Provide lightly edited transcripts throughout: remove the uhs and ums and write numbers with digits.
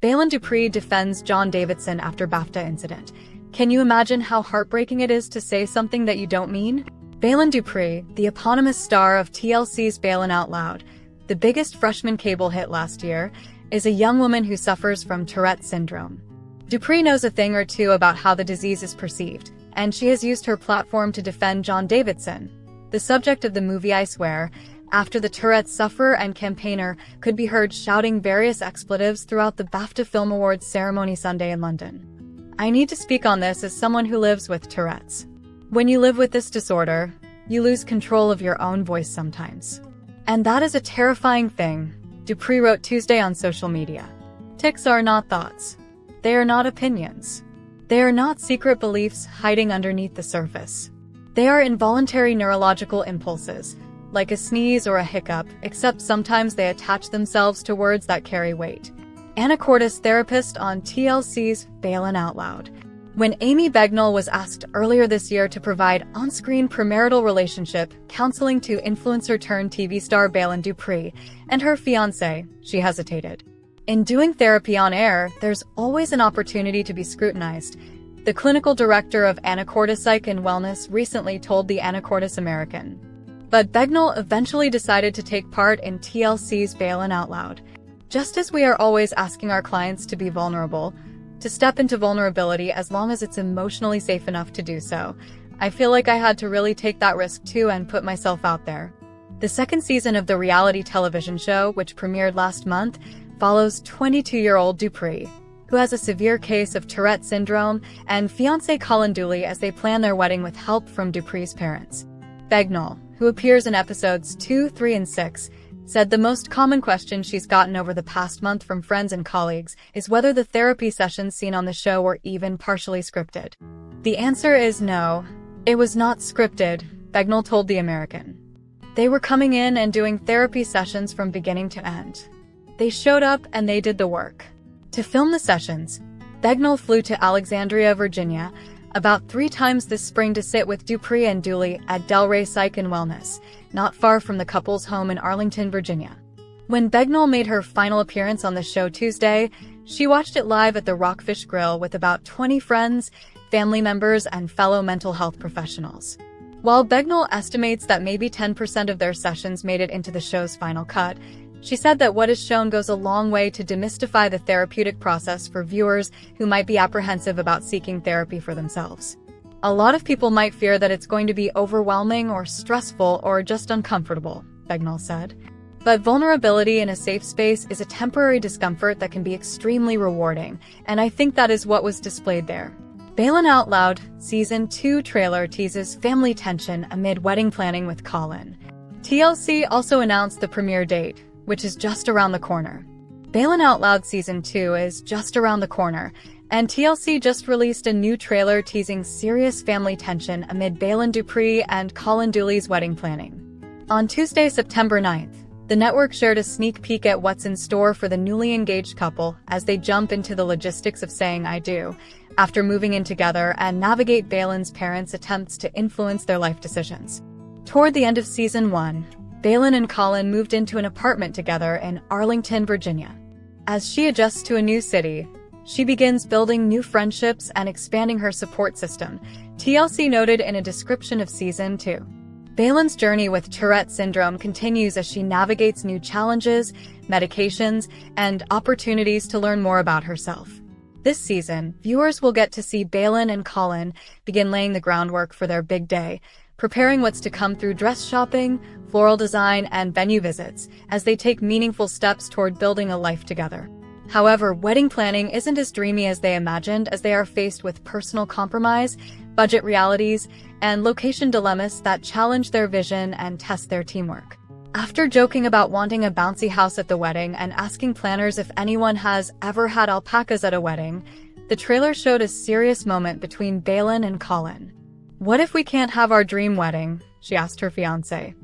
Baylen Dupree defends John Davidson after BAFTA incident. Can you imagine how heartbreaking it is to say something that you don't mean? Baylen Dupree, the eponymous star of TLC's Baylen Out Loud, the biggest freshman cable hit last year, is a young woman who suffers from Tourette's syndrome. Dupree knows a thing or two about how the disease is perceived, and she has used her platform to defend John Davidson, the subject of the movie I Swear, after the Tourette's sufferer and campaigner could be heard shouting various expletives throughout the BAFTA Film Awards ceremony Sunday in London. I need to speak on this as someone who lives with Tourette's. When you live with this disorder, you lose control of your own voice sometimes. And that is a terrifying thing, Dupree wrote Tuesday on social media. Tics are not thoughts. They are not opinions. They are not secret beliefs hiding underneath the surface. They are involuntary neurological impulses, like a sneeze or a hiccup, except sometimes they attach themselves to words that carry weight. Anna Cordes, therapist on TLC's Baylen Out Loud. When Amy Begnell was asked earlier this year to provide on-screen premarital relationship counseling to influencer-turned-TV star Baylen Dupree and her fiancé, she hesitated. In doing therapy on air, there's always an opportunity to be scrutinized. The clinical director of Anna Cordes Psych and Wellness recently told the Anna Cordes American. But Begnell eventually decided to take part in TLC's Baylen Out Loud. Just as we are always asking our clients to be vulnerable, to step into vulnerability as long as it's emotionally safe enough to do so, I feel like I had to really take that risk too and put myself out there. The second season of the reality television show, which premiered last month, follows 22-year-old Dupree, who has a severe case of Tourette syndrome, and fiancé Colin Dooley as they plan their wedding with help from Dupree's parents. Begnell, who appears in episodes 2, 3, and 6, said the most common question she's gotten over the past month from friends and colleagues is whether the therapy sessions seen on the show were even partially scripted. The answer is no. It was not scripted, Begnell told The American. They were coming in and doing therapy sessions from beginning to end. They showed up and they did the work. To film the sessions, Begnell flew to Alexandria, Virginia, about 3 times this spring to sit with Dupree and Dooley at Delray Psych and Wellness, not far from the couple's home in Arlington, Virginia. When Begnell made her final appearance on the show Tuesday, she watched it live at the Rockfish Grill with about 20 friends, family members, and fellow mental health professionals. While Begnell estimates that maybe 10% of their sessions made it into the show's final cut, she said that what is shown goes a long way to demystify the therapeutic process for viewers who might be apprehensive about seeking therapy for themselves. A lot of people might fear that it's going to be overwhelming or stressful or just uncomfortable, Begnell said. But vulnerability in a safe space is a temporary discomfort that can be extremely rewarding, and I think that is what was displayed there. Baylen Out Loud Season 2 trailer teases family tension amid wedding planning with Colin. TLC also announced the premiere date, which is just around the corner. Baylen Out Loud Season 2 is just around the corner, and TLC just released a new trailer teasing serious family tension amid Baylen Dupree and Colin Dooley's wedding planning. On Tuesday, September 9th, the network shared a sneak peek at what's in store for the newly engaged couple as they jump into the logistics of saying I do, after moving in together and navigate Baylen's parents' attempts to influence their life decisions. Toward the end of Season 1, Baylen and Colin moved into an apartment together in Arlington, Virginia. As she adjusts to a new city, she begins building new friendships and expanding her support system, TLC noted in a description of Season 2. Baylen's journey with Tourette syndrome continues as she navigates new challenges, medications, and opportunities to learn more about herself. This season, viewers will get to see Baylen and Colin begin laying the groundwork for their big day, preparing what's to come through dress shopping, floral design, and venue visits as they take meaningful steps toward building a life together. However, wedding planning isn't as dreamy as they imagined as they are faced with personal compromise, budget realities, and location dilemmas that challenge their vision and test their teamwork. After joking about wanting a bouncy house at the wedding and asking planners if anyone has ever had alpacas at a wedding, the trailer showed a serious moment between Baylen and Colin. "What if we can't have our dream wedding?" she asked her fiancé.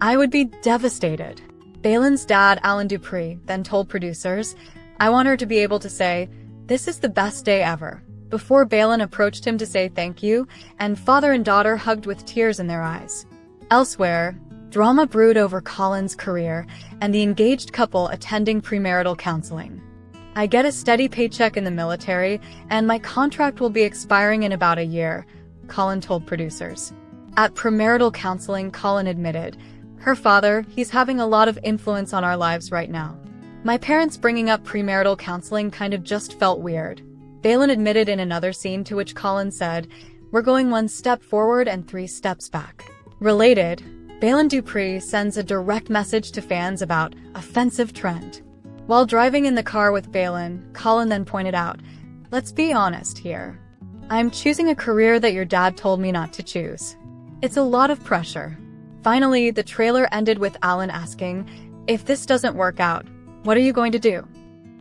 "I would be devastated." Baylen's dad, Alan Dupree, then told producers, "I want her to be able to say, 'This is the best day ever,'" before Baylen approached him to say thank you, and father and daughter hugged with tears in their eyes. Elsewhere, drama brewed over Colin's career and the engaged couple attending premarital counseling. I get a steady paycheck in the military, and my contract will be expiring in about a year, Colin told producers. At premarital counseling, Colin admitted, her father, he's having a lot of influence on our lives right now. My parents bringing up premarital counseling kind of just felt weird. Baylen admitted in another scene, to which Colin said, we're going 1 step forward and 3 steps back. Related, Baylen Dupree sends a direct message to fans about offensive trend. While driving in the car with Baylen, Colin then pointed out, let's be honest here. I'm choosing a career that your dad told me not to choose. It's a lot of pressure. Finally, the trailer ended with Alan asking, if this doesn't work out, what are you going to do?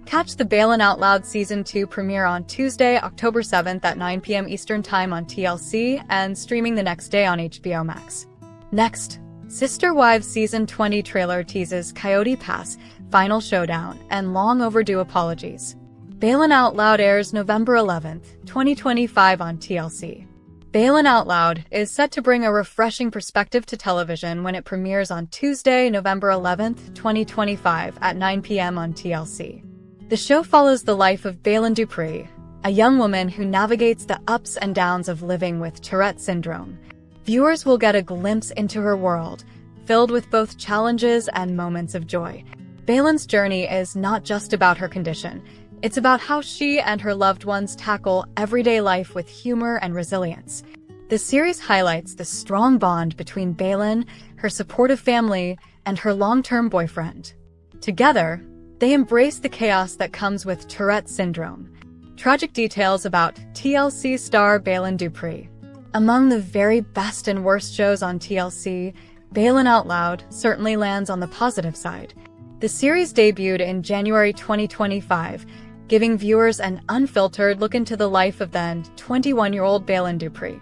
Catch the Baylen Out Loud Season 2 premiere on Tuesday, October 7th at 9 p.m. Eastern Time on TLC and streaming the next day on HBO Max. Next, Sister Wives Season 20 trailer teases Coyote Pass, final showdown, and long overdue apologies. Baylen Out Loud airs November 11th, 2025 on TLC. Baylen Out Loud is set to bring a refreshing perspective to television when it premieres on Tuesday, November 11th, 2025 at 9 p.m. on TLC. The show follows the life of Baylen Dupree, a young woman who navigates the ups and downs of living with Tourette syndrome. Viewers will get a glimpse into her world, filled with both challenges and moments of joy. Baylen's journey is not just about her condition. It's about how she and her loved ones tackle everyday life with humor and resilience. The series highlights the strong bond between Baylen, her supportive family, and her long-term boyfriend. Together, they embrace the chaos that comes with Tourette syndrome. Tragic details about TLC star Baylen Dupree. Among the very best and worst shows on TLC, Baylen Out Loud certainly lands on the positive side. The series debuted in January 2025, giving viewers an unfiltered look into the life of then 21-year-old Baylen Dupree.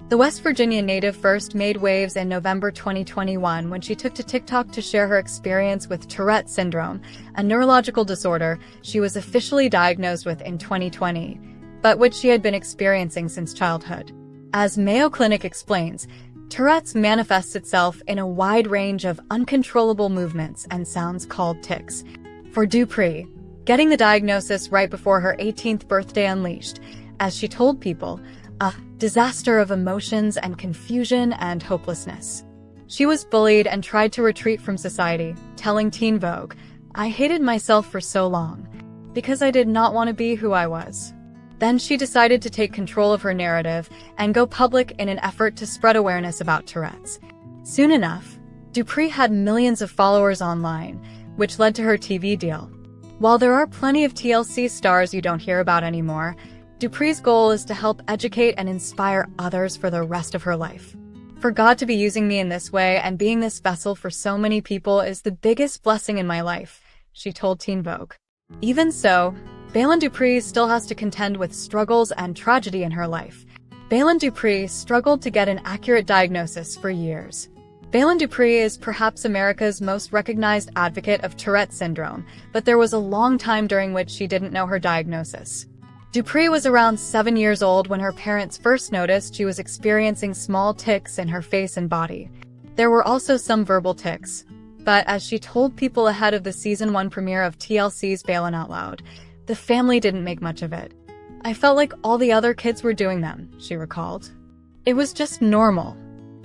The West Virginia native first made waves in November 2021 when she took to TikTok to share her experience with Tourette syndrome, a neurological disorder she was officially diagnosed with in 2020, but which she had been experiencing since childhood. As Mayo Clinic explains, Tourette's manifests itself in a wide range of uncontrollable movements and sounds called tics. For Dupree, getting the diagnosis right before her 18th birthday unleashed, as she told people, a disaster of emotions and confusion and hopelessness. She was bullied and tried to retreat from society, telling Teen Vogue, I hated myself for so long, because I did not want to be who I was. Then she decided to take control of her narrative and go public in an effort to spread awareness about Tourette's. Soon enough, Dupree had millions of followers online, which led to her TV deal. While there are plenty of TLC stars you don't hear about anymore, Dupree's goal is to help educate and inspire others for the rest of her life. For God to be using me in this way and being this vessel for so many people is the biggest blessing in my life, she told Teen Vogue. Even so, Baylen Dupree still has to contend with struggles and tragedy in her life. Baylen Dupree struggled to get an accurate diagnosis for years. Baylen Dupree is perhaps America's most recognized advocate of Tourette syndrome, but there was a long time during which she didn't know her diagnosis. Dupree was around 7 years old when her parents first noticed she was experiencing small tics in her face and body. There were also some verbal tics, but as she told people ahead of the Season 1 premiere of TLC's Baylen Out Loud, the family didn't make much of it. I felt like all the other kids were doing them, she recalled. It was just normal.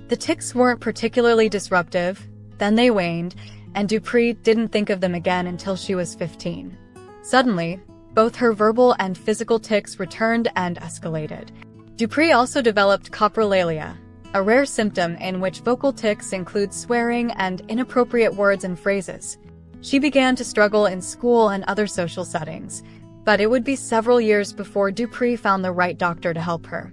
The tics weren't particularly disruptive, then they waned, and Dupree didn't think of them again until she was 15. Suddenly, both her verbal and physical tics returned and escalated. Dupree also developed coprolalia, a rare symptom in which vocal tics include swearing and inappropriate words and phrases. She began to struggle in school and other social settings, but it would be several years before Dupree found the right doctor to help her.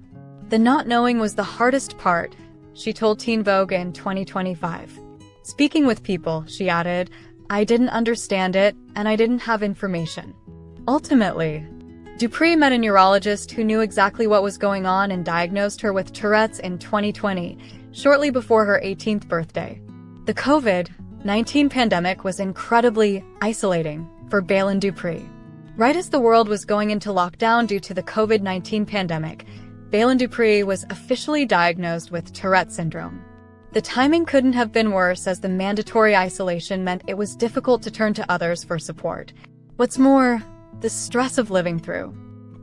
The not knowing was the hardest part, she told Teen Vogue in 2025. Speaking with people, she added, I didn't understand it, and I didn't have information. Ultimately, Dupree met a neurologist who knew exactly what was going on and diagnosed her with Tourette's in 2020, shortly before her 18th birthday. The COVID-19 pandemic was incredibly isolating for Baylen Dupree. Right as the world was going into lockdown due to the COVID-19 pandemic, Baylen Dupree was officially diagnosed with Tourette syndrome. The timing couldn't have been worse, as the mandatory isolation meant it was difficult to turn to others for support. What's more, the stress of living through.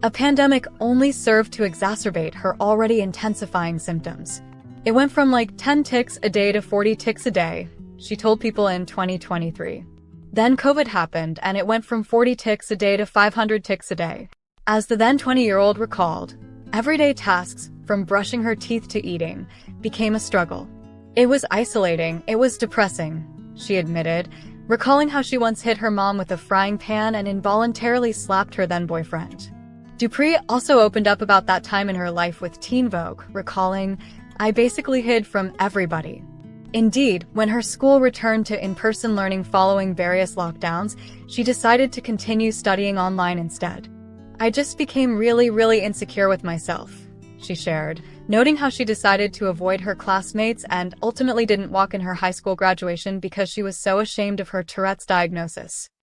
A pandemic only served to exacerbate her already intensifying symptoms. It went from like 10 tics a day to 40 tics a day, she told People in 2023. Then COVID happened, and it went from 40 tics a day to 500 tics a day. As the then 20-year-old recalled, everyday tasks, from brushing her teeth to eating, became a struggle. It was isolating, it was depressing, she admitted, recalling how she once hit her mom with a frying pan and involuntarily slapped her then-boyfriend. Dupree also opened up about that time in her life with Teen Vogue, recalling, "I basically hid from everybody." Indeed, when her school returned to in-person learning following various lockdowns, she decided to continue studying online instead. "I just became really insecure with myself," she shared, noting how she decided to avoid her classmates and ultimately didn't walk in her high school graduation because she was so ashamed of her Tourette's diagnosis.